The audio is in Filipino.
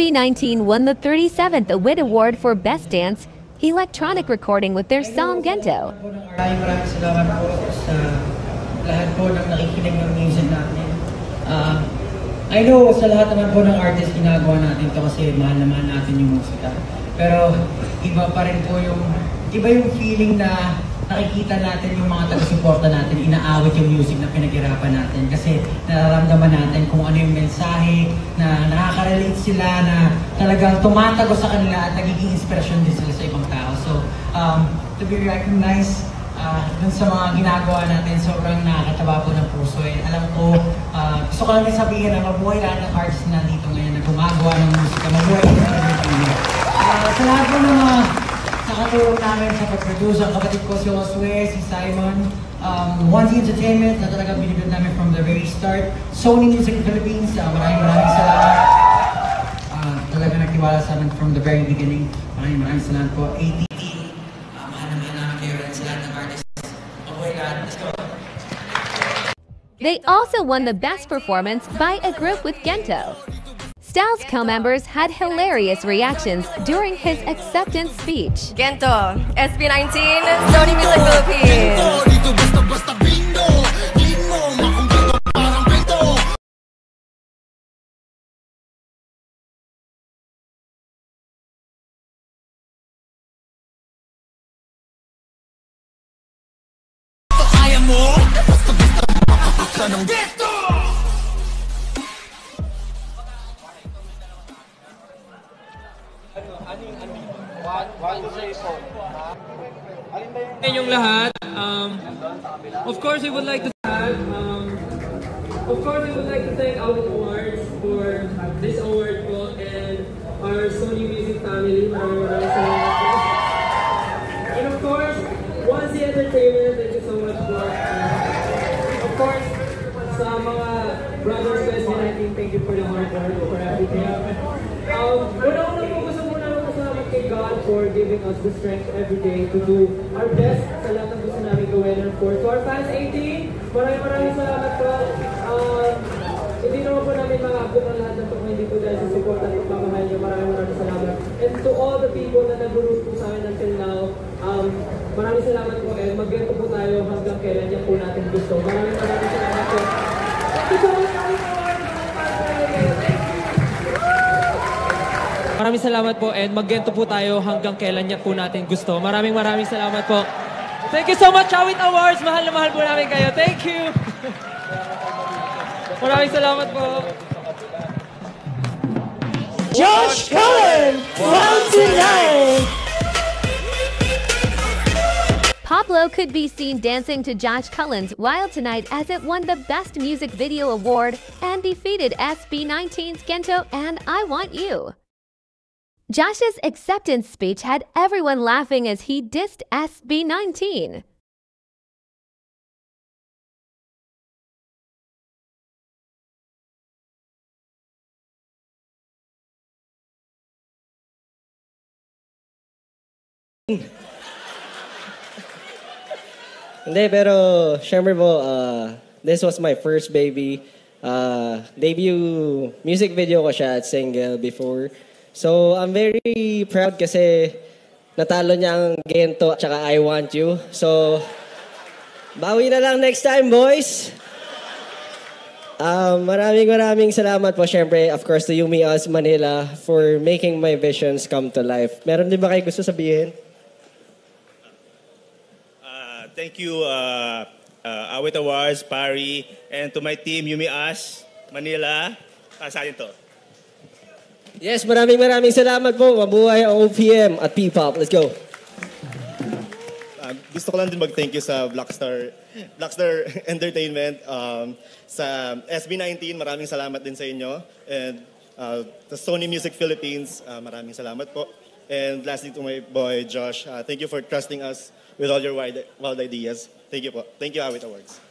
SB19 won the 37th AWIT Award for Best Dance Electronic Recording with their song Gento. Maraming salamat po sa lahat po ng nakikinig ng music natin. I know sa lahat naman po ng artist ginagawa natin to kasi mahal naman natin yung musika. Pero iba pa rin po yung feeling na nakikita natin yung mga taga-suporta natin, inaawit yung music na pinaghirapan natin kasi nararamdaman natin kung ano yung mensahe na nakaka-relate sila, na talagang tumatago sa kanila at nagiging inspirasyon din sila sa ibang tao. So, to be recognized dun sa mga ginagawa natin, sobrang nakakataba po ng puso. Alam ko, gusto ko lang din sabihin na mabuhay lahat ng artists na dito ngayon na gumagawa ng musika, mabuhay din sa Pilipinas. Sa lahat po ng mga nakatulong namin sa pag-produce, ang kapatid ko si Josue, si Simon, 1Z Entertainment na talagang binibid namin from the very start. Sony Music Philippines, maraming salamat. Talaga nagtiwala sa amin from the very beginning. Maraming salamat po. ATT, mahal na mahal namin kayo rin sa lahat ng artists. Mabuhay lahat. Let's go! They also won the Best Performance by a Group with Gento. Styles co-members had hilarious reactions during his acceptance speech. Gento, SB19, Sony Music Philippines. Yung lahat, of course we would like to thank AWIT Awards for this award po, and our Sony Music family. Maraming salamat po. And of course, 1Z Entertainment, thank you so much po. Of course, sa mga brothers ko SB19, thank you for the hard work, for everything. Una-una po gusto muna ng salamat kay God for giving us the strength every day to do our best sa lahat ng gusto namin gawin. And of course, to our fans 18, maraming salamat po. Hindi naman po namin makaabot ang lahat ng kung hindi po dahil sa support at pagmamahal niyo. Maraming salamat. And to all the people na nag-root po sa amin until now, maraming salamat po, and mag-gento po tayo hanggang kailan yan po natin gusto. Maraming salamat po. Thank you so much. Maraming salamat po, and mag-gento po tayo hanggang kailan niya po natin gusto. Maraming salamat po. Thank you so much, AWIT Awards. Mahal na mahal po namin kayo. Thank you. Maraming salamat po. Josh Cullen, round tonight. Pablo could be seen dancing to Josh Cullen's Wild Tonight as it won the Best Music Video Award and defeated SB19's Gento and I Want You. Josh's acceptance speech had everyone laughing as he dissed SB19. Hindi, pero syempre po, this was my first baby. Debut music video ko siya at single before. So, I'm very proud kasi natalo niya ang Gento at saka I Want You. So, bawi na lang next time, boys! Maraming salamat po, syempre, of course, to Yumi Us Manila for making my visions come to life. Meron din ba kayo gusto sabihin? Thank you, AWIT Awards, Pari, and to my team, Yumi Us Manila. Sa atin to. Yes, maraming salamat po. Mabuhay ang OPM at P-Pop. Let's go. Gusto ko lang din mag-thank you sa Blackstar Entertainment, sa SB19, maraming salamat din sa inyo. And sa Sony Music Philippines, maraming salamat po. And lastly to my boy Josh, thank you for trusting us with all your wild ideas. Thank you po. Thank you, AWIT Awards.